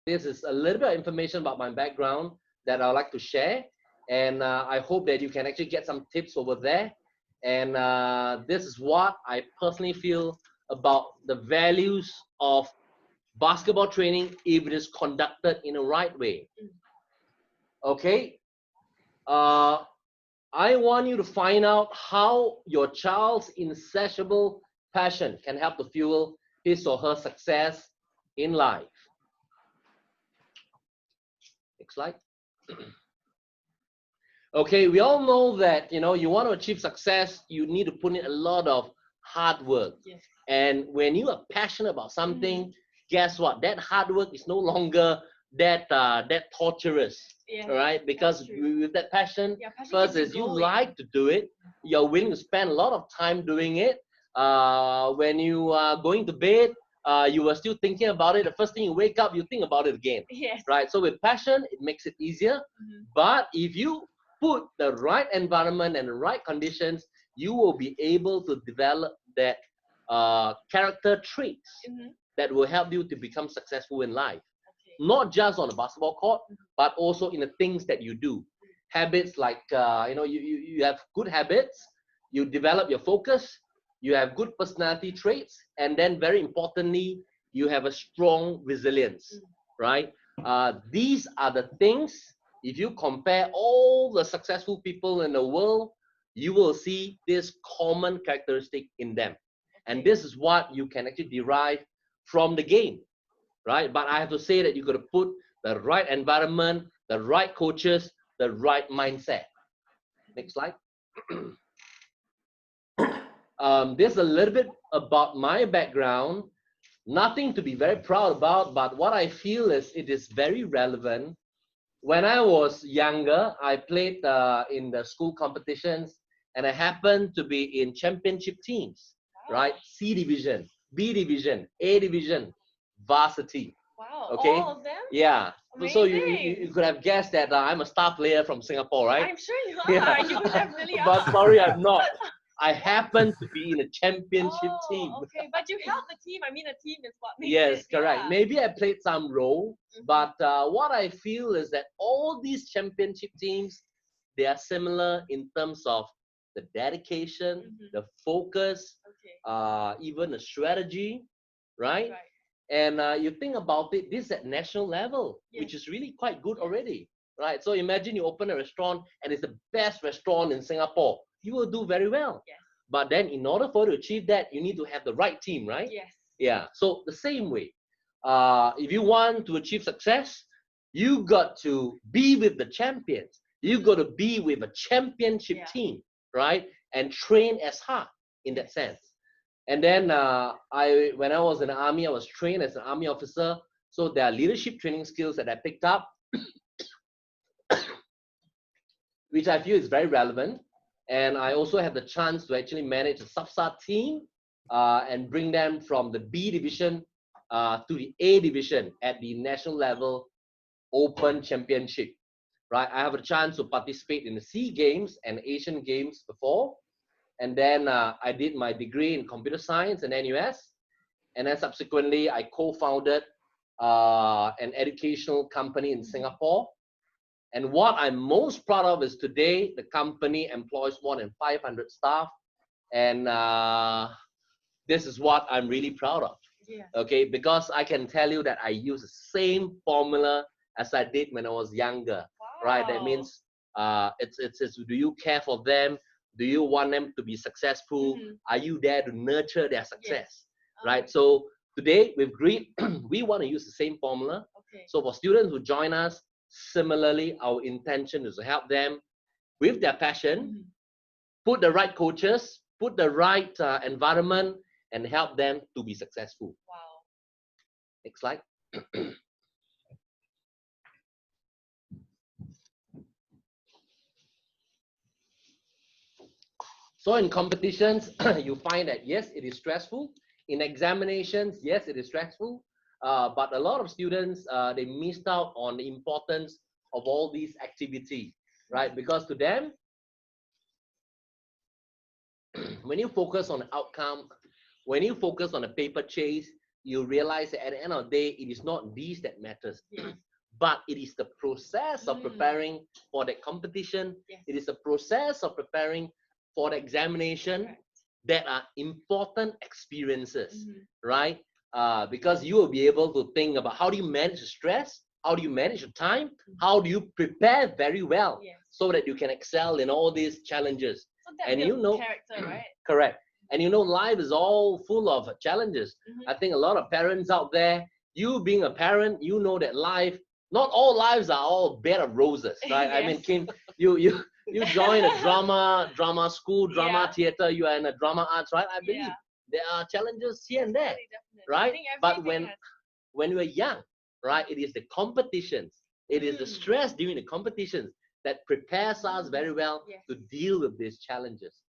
this is a little bit of information about my background that I'd like to share. And I hope that you can actually get some tips over there. And this is what I personally feel about the values of basketball training if it is conducted in a right way. Okay. Uh, I want you to find out how your child's insatiable passion can help to fuel his or her success in life. Next slide. Okay, we all know that you want to achieve success, you need to put in a lot of hard work. Yes. And when you are passionate about something, guess what? That hard work is no longer that torturous. Yes, all right, because with that passion, first is you like to do it, you're willing to spend a lot of time doing it. When you are going to bed, you are still thinking about it. The first thing you wake up, you think about it again. Yes. Right. So with passion, it makes it easier. But if you put the right environment and the right conditions, you will be able to develop that character traits that will help you to become successful in life. Not just on the basketball court, but also in the things that you do. Habits like, you have good habits, you develop your focus, you have good personality traits, and then very importantly, you have a strong resilience, right? These are the things, if you compare all the successful people in the world, you will see this common characteristic in them. And this is what you can actually derive from the game. Right? But I have to say that you got to put the right environment, the right coaches, the right mindset. Next slide. This is a little bit about my background. Nothing to be very proud about, but what I feel is it is very relevant. When I was younger, I played in the school competitions, and I happened to be in championship teams, right? C division, B division, A division, varsity. Wow, okay, all of them? Yeah. Amazing. So you could have guessed that I'm a star player from Singapore, right? I'm sure you are. Yeah. You definitely are. But sorry, I'm not. I happen to be in a championship team. Okay, but you helped the team. I mean, the team is what makes Yes, it. correct. Yeah. Maybe I played some role, but what I feel is that all these championship teams, they are similar in terms of the dedication, the focus, even the strategy, right? And you think about it, this is at national level, which is really quite good already, right? So imagine you open a restaurant and it's the best restaurant in Singapore. You will do very well. Yes. But then in order for you to achieve that, you need to have the right team, right? Yes. Yeah. So the same way, if you want to achieve success, you got to be with the champions. You got to be with a championship team, right? And train as hard in that sense. And then when I was in the army, I was trained as an army officer. So there are leadership training skills that I picked up, which I feel is very relevant. And I also have the chance to actually manage a sub-star team and bring them from the B division to the A division at the national level open championship. Right? I have a chance to participate in the SEA Games and Asian Games before. And then I did my degree in computer science in NUS. And then subsequently, I co-founded an educational company in Singapore. And what I'm most proud of is today, the company employs more than 500 staff. And this is what I'm really proud of. Yeah. Okay, because I can tell you that I use the same formula as I did when I was younger. Wow. Right? That means it's do you care for them? Do you want them to be successful? Are you there to nurture their success? Yes. Right? So today with Grid, we want to use the same formula. Okay. So for students who join us, similarly, our intention is to help them with their passion, put the right coaches, put the right environment, and help them to be successful. Wow. Next slide. So in competitions, you find that yes, it is stressful. In examinations, yes, it is stressful. But a lot of students, they missed out on the importance of all these activities, right? Because to them, when you focus on the outcome, when you focus on the paper chase, you realize that at the end of the day, it is not these that matters, Yes. but it is the process of preparing for the competition. Yes. It is the process of preparing for the examination Correct. that are important experiences, right? Because you will be able to think about how do you manage the stress, how do you manage your time, how do you prepare very well Yes. so that you can excel in all these challenges. So that And builds you know, character, right? correct. And you know, life is all full of challenges. I think a lot of parents out there, you being a parent, you know that life, not all lives are all bed of roses, right? I mean, Yes. Kim, you join a drama school, drama Yeah. theater, you are in a drama arts, right? I believe Yeah. there are challenges here and there, Definitely. I right? think But everything has. when we're young, right, it is the competitions, it is the stress during the competitions that prepares us very well Yes. to deal with these challenges.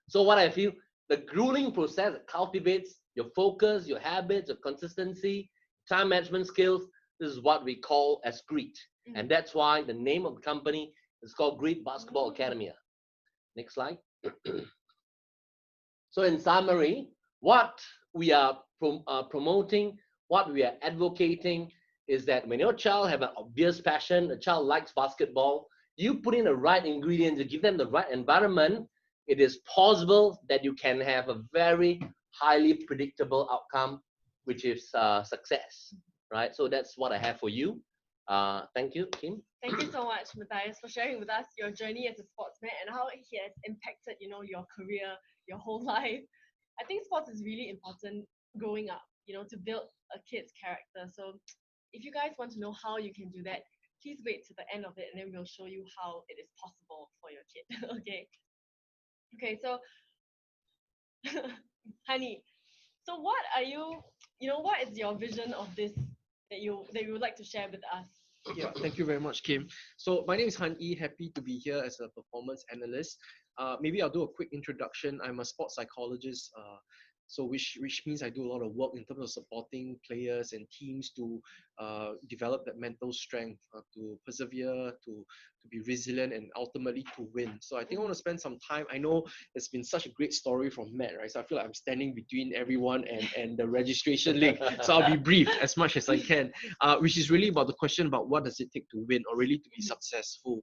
So what I feel, the grueling process that cultivates your focus, your habits, your consistency, time management skills, this is what we call as GREET. And that's why the name of the company is called GREET Basketball Academy. Next slide. So in summary, what we are promoting, what we are advocating is that when your child have an obvious passion, a child likes basketball, you put in the right ingredients, you give them the right environment, it is possible that you can have a very highly predictable outcome, which is success, right? So that's what I have for you. Thank you, Kim. Thank you so much, Matthias, for sharing with us your journey as a sportsman and how it has impacted, your career, your whole life. I think sports is really important growing up, to build a kid's character. So if you guys want to know how you can do that, please wait to the end of it and then we'll show you how it is possible for your kid. Okay. Okay, so honey, so what are what is your vision of this that you would like to share with us? Yeah, thank you very much, Kim. So my name is Han Yi. Happy to be here as a performance analyst. Maybe I'll do a quick introduction. I'm a sports psychologist. So which means I do a lot of work in terms of supporting players and teams to develop that mental strength, to persevere, to be resilient, and ultimately to win. So I think I want to spend some time. I know it's been such a great story from Matt, right? So I feel like I'm standing between everyone and the registration link. So I'll be brief as much as I can, which is really about the question about what does it take to win or really to be successful.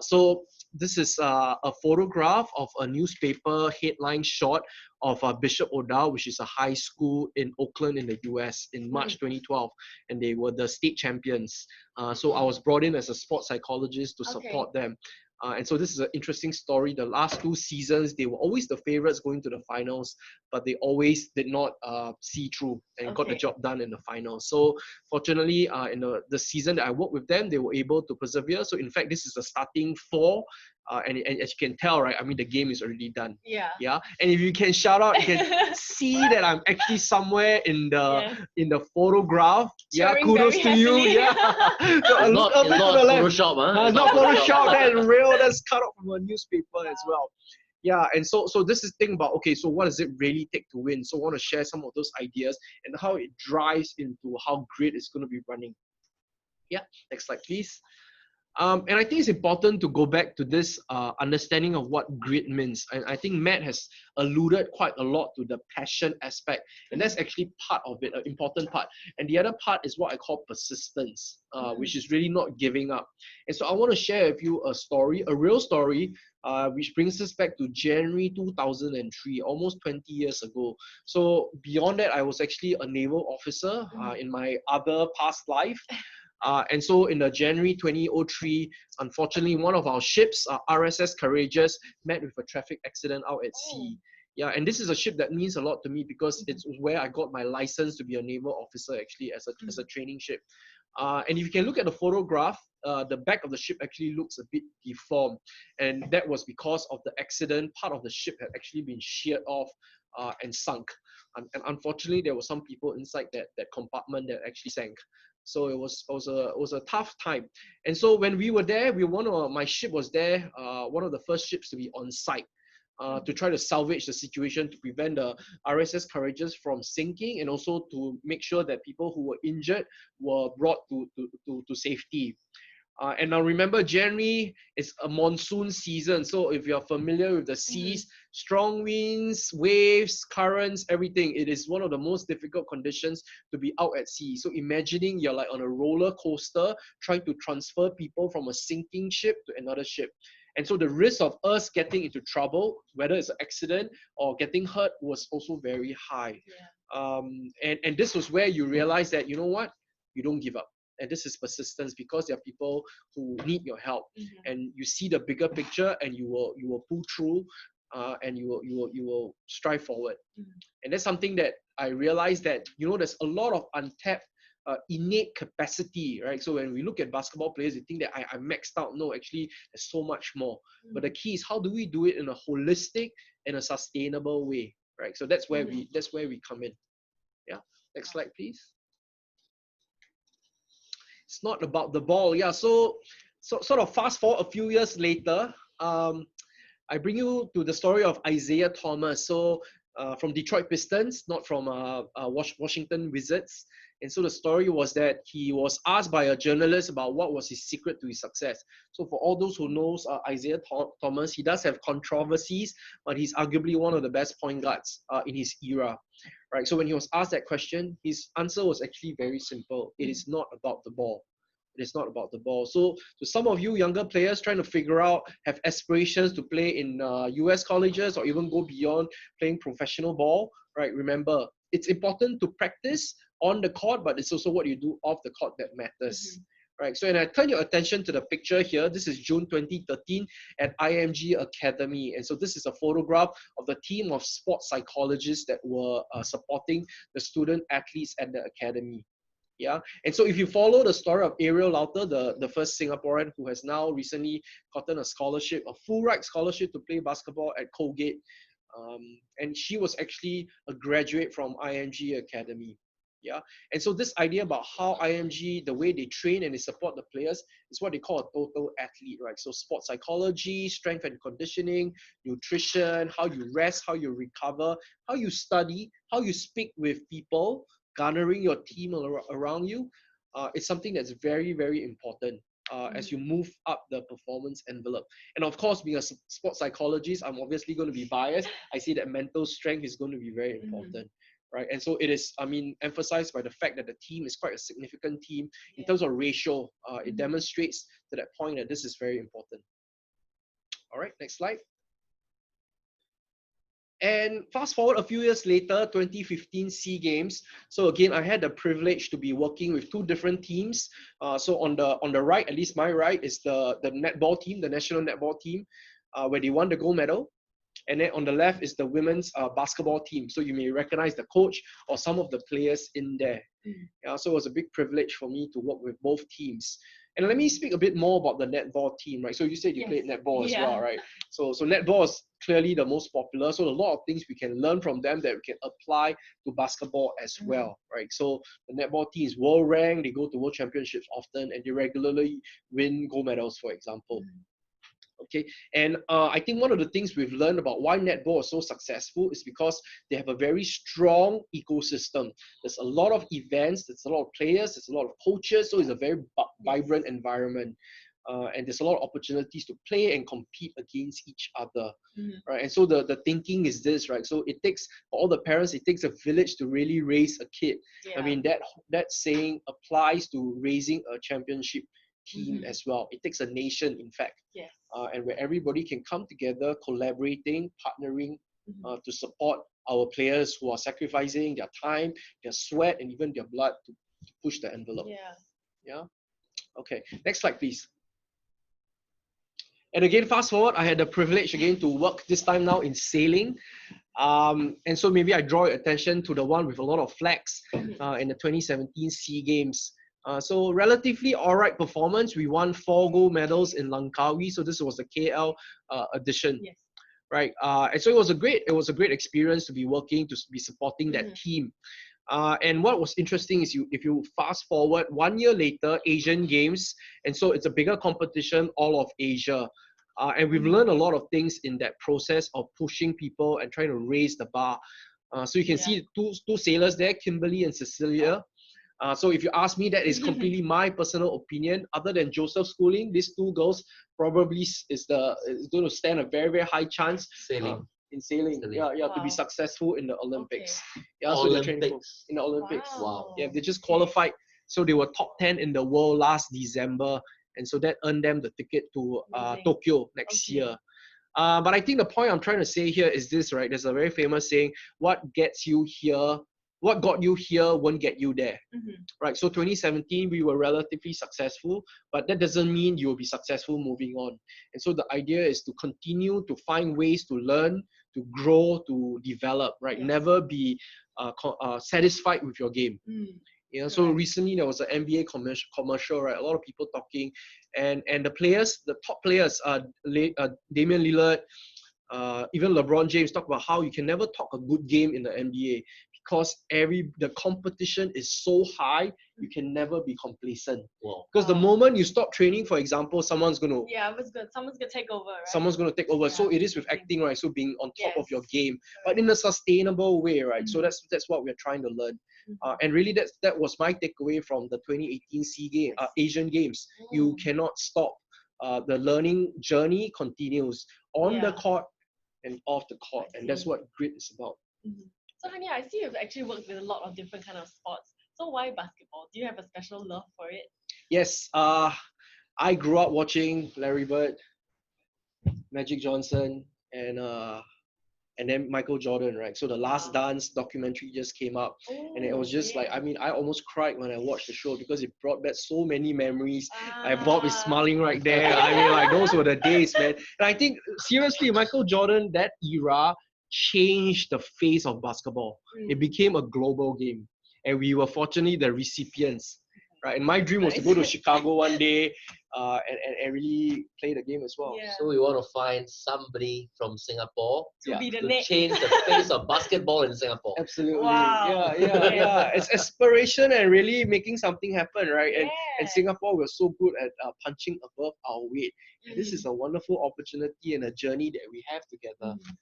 So this is a photograph of a newspaper headline shot of Bishop O'Dowd, which is a high school in Oakland in the US in March 2012, and they were the state champions. So I was brought in as a sports psychologist to support them. And so this is an interesting story. The last 2 seasons, they were always the favorites going to the finals, but they always did not see through and got the job done in the finals. So fortunately, in the season that I worked with them, they were able to persevere. So in fact, this is the starting 4. And as you can tell, right, I mean, the game is already done. Yeah. Yeah. And if you can shout out, you can see that I'm actually somewhere in the photograph. Cheering kudos to you. happily. Yeah. So It's not Photoshop, huh? it's not Photoshop. That's real. That's cut out from a newspaper as well. Yeah, and so this is the thing about, okay, so what does it really take to win? So I want to share some of those ideas and how it drives into how great it's going to be running. Yeah, next slide, please. And I think it's important to go back to this understanding of what grit means. And I think Matt has alluded quite a lot to the passion aspect. And that's actually part of it, an important part. And the other part is what I call persistence, which is really not giving up. And so I want to share with you a story, a real story, which brings us back to January 2003, almost 20 years ago. So beyond that, I was actually a naval officer in my other past life. And so in the January 2003, unfortunately, one of our ships, RSS Courageous, met with a traffic accident out at sea. Yeah, and this is a ship that means a lot to me because it's where I got my license to be a naval officer, actually, as a training ship. And if you can look at the photograph, the back of the ship actually looks a bit deformed. And that was because of the accident. Part of the ship had actually been sheared off and sunk. And unfortunately, there were some people inside that compartment that actually sank. So it was a tough time. And so when we were there, my ship was there, one of the first ships to be on site. To try to salvage the situation, to prevent the RSS Courageous from sinking, and also to make sure that people who were injured were brought to safety. And now remember, January is a monsoon season. So if you're familiar with the seas, strong winds, waves, currents, everything, it is one of the most difficult conditions to be out at sea. So imagining you're like on a roller coaster trying to transfer people from a sinking ship to another ship. And so the risk of us getting into trouble, whether it's an accident or getting hurt, was also very high. And this was where you realize that, you know what, you don't give up. And this is persistence, because there are people who need your help, and you see the bigger picture, and you will pull through, and you will strive forward. And that's something that I realized, that there's a lot of untapped innate capacity, right? So when we look at basketball players, they think that I maxed out. No, actually, there's so much more. But the key is, how do we do it in a holistic and a sustainable way, right? So that's where we come in. Yeah. Next slide, please. It's not about the ball. Yeah. So sort of fast forward a few years later, I bring you to the story of Isaiah Thomas. So from Detroit Pistons, not from Washington Wizards. And so the story was that he was asked by a journalist about what was his secret to his success. So for all those who knows Isaiah Thomas, he does have controversies, but he's arguably one of the best point guards in his era. Right. So when he was asked that question, his answer was actually very simple. It is not about the ball. It is not about the ball. So to some of you younger players trying to figure out, have aspirations to play in US colleges or even go beyond playing professional ball, right? Remember, it's important to practice on the court, but it's also what you do off the court that matters. Right. So, and I turn your attention to the picture here. This is June 2013 at IMG Academy. And so this is a photograph of the team of sports psychologists that were supporting the student athletes at the academy. Yeah. And so if you follow the story of Ariel Lauter, the first Singaporean who has now recently gotten a scholarship, a full ride scholarship to play basketball at Colgate. And she was actually a graduate from IMG Academy. Yeah. And so this idea about how IMG, the way they train and they support the players, is what they call a total athlete, right? So sports psychology, strength and conditioning, nutrition, how you rest, how you recover, how you study, how you speak with people, garnering your team around you, is something that's very, very important as you move up the performance envelope. And of course, being a sports psychologist, I'm obviously going to be biased. I see that mental strength is going to be very important. Right. And so it is, emphasized by the fact that the team is quite a significant team in terms of ratio. It demonstrates to that point that this is very important. All right, next slide. And fast forward a few years later, 2015 SEA Games. So again, I had the privilege to be working with two different teams. So on the right, at least my right, is the netball team, the national netball team, where they won the gold medal. And then on the left is the women's basketball team. So you may recognize the coach or some of the players in there. Yeah, so it was a big privilege for me to work with both teams. And let me speak a bit more about the netball team, right? So you said you played netball as well, right? So netball is clearly the most popular. So a lot of things we can learn from them that we can apply to basketball as well, right? So the netball team is world ranked. They go to world championships often, and they regularly win gold medals, for example. Okay, and I think one of the things we've learned about why netball is so successful is because they have a very strong ecosystem. There's a lot of events, there's a lot of players, there's a lot of coaches, so it's a very vibrant environment. And there's a lot of opportunities to play and compete against each other, right? And so the thinking is this, right? So it takes, for all the parents, it takes a village to really raise a kid. I mean, that saying applies to raising a championship team as well. It takes a nation, in fact, and where everybody can come together, collaborating, partnering to support our players who are sacrificing their time, their sweat, and even their blood to push the envelope. Yeah. Okay. Next slide, please. And again, fast forward, I had the privilege again to work this time now in sailing. And so maybe I draw your attention to the one with a lot of flags in the 2017 SEA Games. So relatively all right performance. We won 4 gold medals in Langkawi. So this was the KL edition, right? And so it was a great experience to be working, to be supporting that team. And what was interesting is if you fast forward 1 year later, Asian Games, and so it's a bigger competition, all of Asia. And we've learned a lot of things in that process of pushing people and trying to raise the bar. So you can see two sailors there, Kimberly and Cecilia. So if you ask me, that is completely my personal opinion. Other than Joseph Schooling, these two girls probably is going to stand a very, very high chance Sailing. in sailing. Sailing. Yeah, to be Wow. successful in the Olympics. Okay. Yeah, so they're training Olympics. in the Olympics. Wow. Yeah, they just Okay. qualified. So they were top 10 in the world last December. And so that earned them the ticket to Amazing. Tokyo next Okay. year. But I think the point I'm trying to say here is this, right? There's a very famous saying, what got you here won't get you there. Mhm. Right? So 2017, we were relatively successful, but that doesn't mean you'll be successful moving on. And so the idea is to continue to find ways to learn, to grow, to develop, right? Yes. Never be satisfied with your game. Mm. Yeah, so Correct. recently there was an NBA commercial, right? A lot of people talking, and the players, the top players, Damian Lillard, even LeBron James, talk about how you can never talk a good game in the NBA because the competition is so high, you can never be complacent. Wow. Because the Wow. moment you stop training, for example, someone's gonna Yeah, it was good. Someone's gonna take over, right? take over. Yeah, So it is with amazing. acting, right? So being on top of your Yes. game, but in a sustainable way, right? So Mhm. that's what we're trying to learn. Mhm. And really, that was my takeaway from the 2018 Asian Games. You Mm. cannot stop. The learning journey continues on the Yeah. court and off the court, I and that's see. what grit is about. Mhm. So Hania, I see you've actually worked with a lot of different kind of sports. So why basketball? Do you have a special love for it? Yes, I grew up watching Larry Bird, Magic Johnson, and then Michael Jordan, right? So the Last Wow. Dance documentary just came out, and it Oh, was just like, okay. I mean, I almost cried when I watched the show because it brought back so many memories. Bob is smiling right there. I mean, like those were the days, man. And I think seriously, Michael Jordan, that era changed the face of basketball. It Mm. became a global game, and we were fortunately the recipients, right? And my dream was to Nice. go to Chicago one day, and really play the game as well. Yeah. So we want to find somebody from Singapore To Yeah. be the to next. change the face of basketball in Singapore. Absolutely. Wow. Yeah. It's aspiration and really making something happen, right? And Yes. Singapore, we're so good at punching above our weight. And this Mm. is a wonderful opportunity and a journey that we have together. Mm.